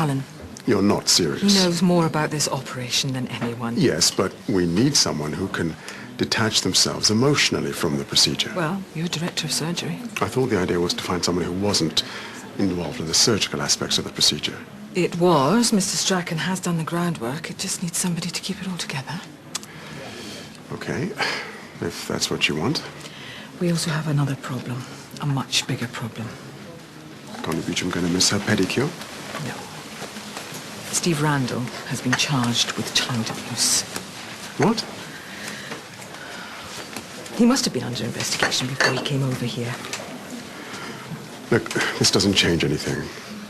Cullen. You're not serious. He knows more about this operation than anyone. Yes, but we need someone who can detach themselves emotionally from the procedure. Well, you're director of surgery. I thought the idea was to find someone who wasn't involved in the surgical aspects of the procedure. It was. Mr. Strachan has done the groundwork. It just needs somebody to keep it all together. Okay, if that's what you want. We also have another problem. A much bigger problem. Connie Beecham going to miss her pedicure? No. Steve Randall has been charged with child abuse. What? He must have been under investigation before he came over here. Look, this doesn't change anything.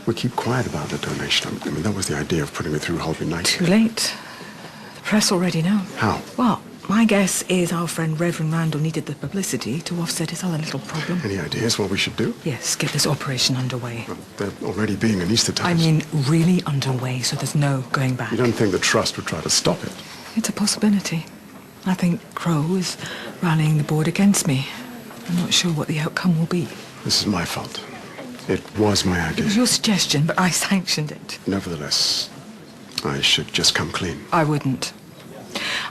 We keep quiet about the donation. I mean, that was the idea of putting it through Holby Night. Too late. The press already know. How? Well, my guess is our friend Reverend Randall needed the publicity to offset his other little problem. Any ideas what we should do? Yes, get this operation underway. Well, they're already being anaesthetized. I mean, really underway, so there's no going back. You don't think the Trust would try to stop it? It's a possibility. I think Crow is rallying the board against me. I'm not sure what the outcome will be. This is my fault. It was my idea. It was your suggestion, but I sanctioned it. Nevertheless, I should just come clean. I wouldn't.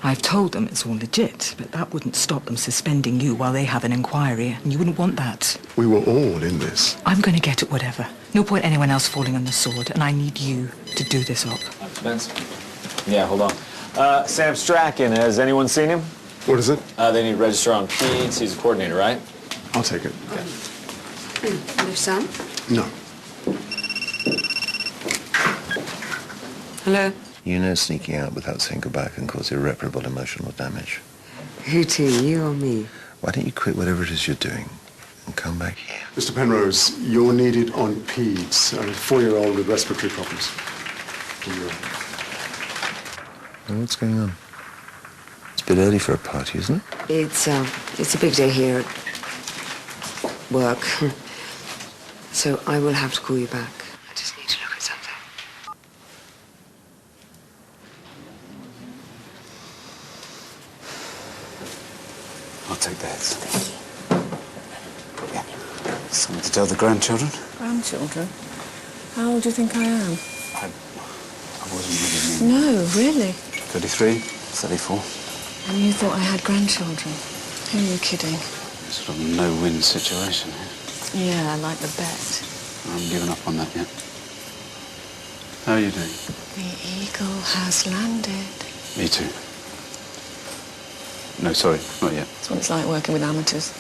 I've told them it's all legit, but that wouldn't stop them suspending you while they have an inquiry, and you wouldn't want that. We were all in this. I'm going to get it whatever. No point anyone else falling on the sword, and I need you to do this up. Vince? Yeah, hold on. Sam Strachan, has anyone seen him? What is it? They need to register on Peds. He's a coordinator, right? I'll take it. Okay. There's Sam? No. Hello? You know sneaking out without saying goodbye can cause irreparable emotional damage. Who to, you or me? Why don't you quit whatever it is you're doing and come back here? Mr. Penrose, you're needed on Peds, a 4-year-old with respiratory problems. Well, what's going on? It's a bit early for a party, isn't it? It's a big day here at work. So I will have to call you back. I just need to look at something. I'll take the heads. Yeah. Something to tell the grandchildren? Grandchildren? How old do you think I am? I wasn't really mean. No, really? 33, 34. And you thought I had grandchildren? Who are you kidding? Sort of no-win situation here. Yeah, I like the bet. I haven't given up on that yet. How are you doing? The eagle has landed. Me too. No, sorry, not yet. That's what it's like working with amateurs.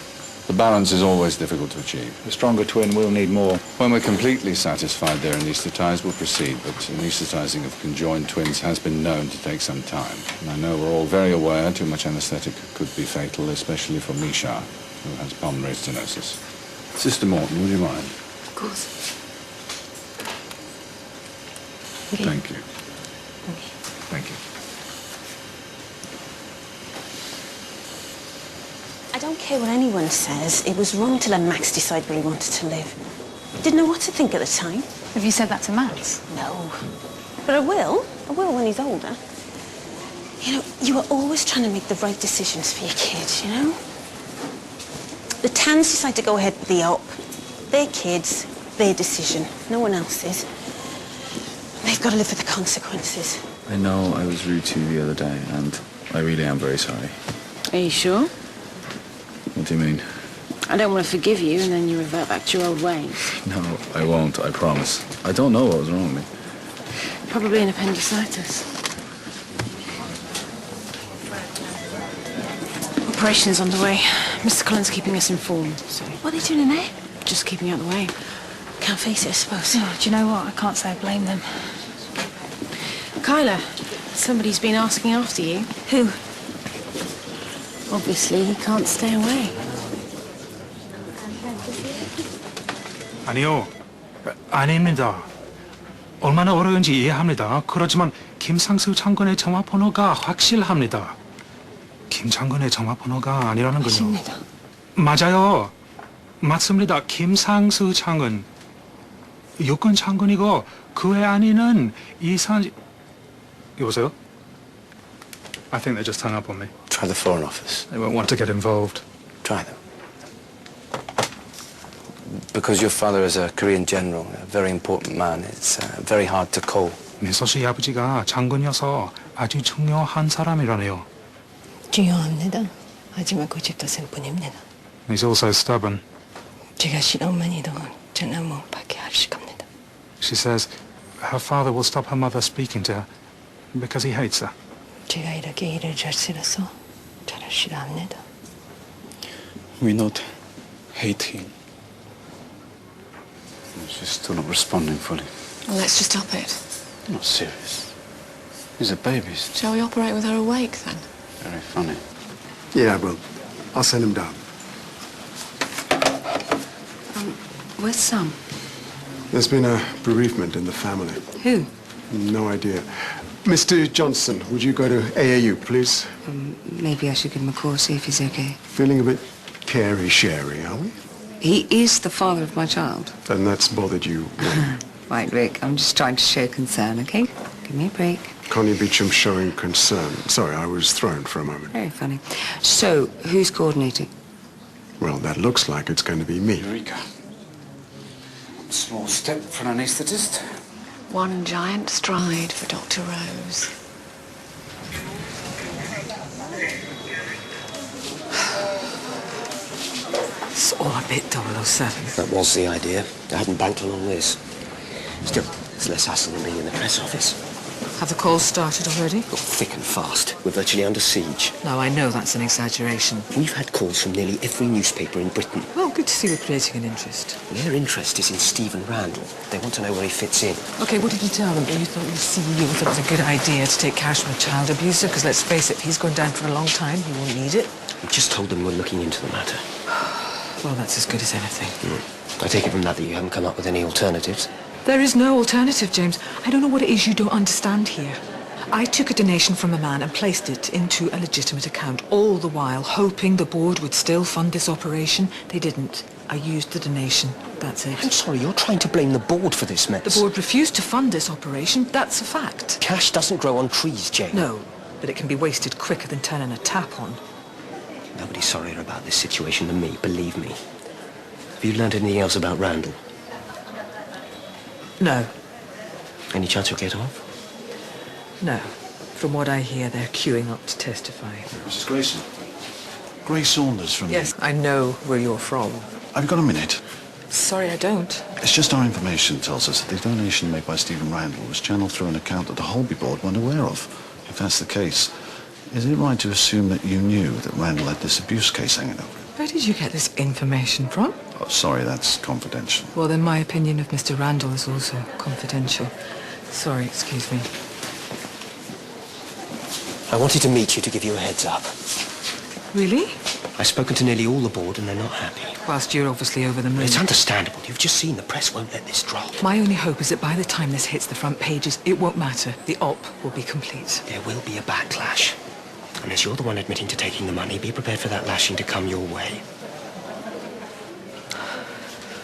The balance is always difficult to achieve. A stronger twin will need more. When we're completely satisfied they're anaesthetized, we'll proceed, but anesthetizing of conjoined twins has been known to take some time. And I know we're all very aware too much anesthetic could be fatal, especially for Misha, who has pulmonary stenosis. Sister Morton, would you mind? Of course. Thank you. Thank you. I don't care what anyone says. It was wrong to let Max decide where he wanted to live. Didn't know what to think at the time. Have you said that to Max? No. But I will. I will when he's older. You know, you are always trying to make the right decisions for your kids, you know? The Tans decide to go ahead with the op. Their kids, their decision. No one else's. They've got to live with the consequences. I know I was rude to you the other day, and I really am very sorry. Are you sure? What do you mean? I don't want to forgive you and then you revert back to your old ways. No, I won't, I promise. I don't know what was wrong with me. Probably an appendicitis. Operation's underway. Mr. Cullen's keeping us informed, so... What are they doing in there? Just keeping out the way. Can't face it, I suppose. Oh, do you know what? I can't say I blame them. Kyla, somebody's been asking after you. Who? Obviously, he can't stay away. 아니요, 아닙니다. 얼마나 어려운지 이해합니다. 그렇지만 김상수 장관의 전화번호가 확실합니다. 김 장관의 전화번호가 아니라는 건요. 맞습니다. 맞아요. 맞습니다. 김상수 장관. 유권 장관이고 그 외 아니는 이산... 여보세요? I think they just hung up on me. Try the Foreign Office. They won't want to get involved. Try them. because your father is a Korean general, a very important man, it's very hard to call. 미소 씨 아버지가 장군이어서 아주 중요한 사람이라네요. 중요합니다. 하지만 고집도센 뿐입니다. He's also stubborn. 제가 싫어만이도 저는 못 받게 하실 겁니다. She says her father will stop her mother speaking to her because he hates her. 제가 이렇게 일을 잘 쓸어서 저를 싫어합니다. We not hate him. She's still not responding fully. Well, let's just stop it. Not serious. These are babies. Shall we operate with her awake, then? Very funny. Yeah, I will. I'll send him down. Where's Sam? There's been a bereavement in the family. Who? No idea. Mr. Johnson, would you go to AAU, please? Maybe I should give him a call, see if he's okay. Feeling a bit carey-sherry, are we? He is the father of my child. And that's bothered you. Right, Rick, I'm just trying to show concern, okay? Give me a break. Connie Beecham showing concern. Sorry, I was thrown for a moment. Very funny. So, who's coordinating? Well, that looks like it's going to be me. Eureka. One small step for an anaesthetist. One giant stride for Dr. Rose. It's all a bit 007. That was the idea. I hadn't banked on all this. Still, it's less hassle than being in the press office. Have the calls started already? Got thick and fast. We're virtually under siege. No, I know that's an exaggeration. We've had calls from nearly every newspaper in Britain. Well, good to see we're creating an interest. Their interest is in Stephen Randall. They want to know where he fits in. OK, what did you tell them? You thought the CEO thought it was a good idea to take cash from a child abuser? Because let's face it, if he's going down for a long time, he won't need it. We just told them we're looking into the matter. Well, that's as good as anything. I take it from that you haven't come up with any alternatives. There is no alternative, James. I don't know what it is you don't understand here. I took a donation from a man and placed it into a legitimate account, all the while hoping the board would still fund this operation. They didn't. I used the donation. That's it. I'm sorry, you're trying to blame the board for this mess. The board refused to fund this operation. That's a fact. Cash doesn't grow on trees, Jane. No, but it can be wasted quicker than turning a tap on. Nobody's sorrier about this situation than me, believe me. Have you learned anything else about Randall? No. Any chance you'll get off? No. From what I hear, they're queuing up to testify. Mrs. Grayson. Grace Saunders from Yes, I know where you're from. Have you got a minute? Sorry, I don't. It's just our information tells us that the donation made by Stephen Randall was channeled through an account that the Holby board weren't aware of. If that's the case, is it right to assume that you knew that Randall had this abuse case hanging over him? Where did you get this information from? Oh, sorry, that's confidential. Well, then my opinion of Mr. Randall is also confidential. Sorry, excuse me. I wanted to meet you to give you a heads up. Really? I've spoken to nearly all the board and they're not happy. Whilst you're obviously over the moon. It's understandable. You've just seen the press won't let this drop. My only hope is that by the time this hits the front pages, it won't matter. The op will be complete. There will be a backlash. And as you're the one admitting to taking the money, be prepared for that lashing to come your way.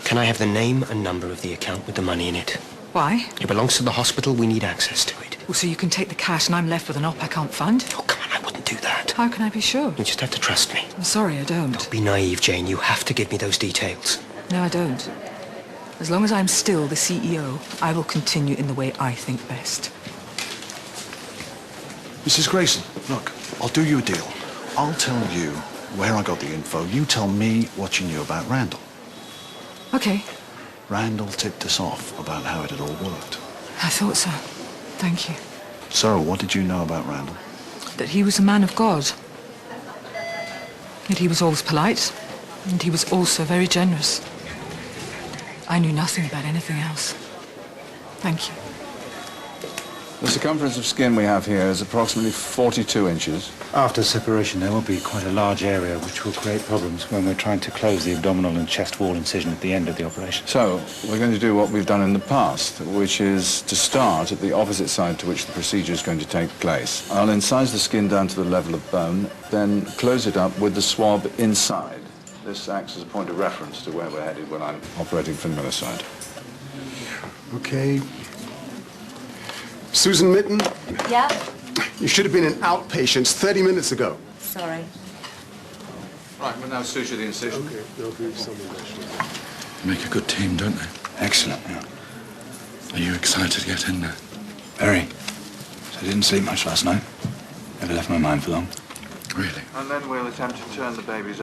Can I have the name and number of the account with the money in it? Why? It belongs to the hospital. We need access to it. Well, so you can take the cash and I'm left with an op I can't fund? Oh, come on, I wouldn't do that. How can I be sure? You just have to trust me. I'm sorry, I don't. Don't be naive, Jane. You have to give me those details. No, I don't. As long as I'm still the CEO, I will continue in the way I think best. Mrs. Grayson, look, I'll do you a deal. I'll tell you where I got the info. You tell me what you knew about Randall. Okay. Randall tipped us off about how it had all worked. I thought so. Thank you. So, what did you know about Randall? That he was a man of God. That he was always polite, and he was also very generous. I knew nothing about anything else. Thank you. The circumference of skin we have here is approximately 42 inches. After separation, there will be quite a large area which will create problems when we're trying to close the abdominal and chest wall incision at the end of the operation. So, we're going to do what we've done in the past, which is to start at the opposite side to which the procedure is going to take place. I'll incise the skin down to the level of bone, then close it up with the swab inside. This acts as a point of reference to where we're headed when I'm operating from the other side. Okay. Susan Mitten? Yeah? You should have been in outpatients 30 minutes ago. Sorry. Right, we'll now suture the incision. Okay, there'll be some injection. They make a good team, don't they? Excellent, yeah. Are you excited to get in there? Very. So I didn't sleep much last night. Never left my mind for long. Really? And then we'll attempt to turn the babies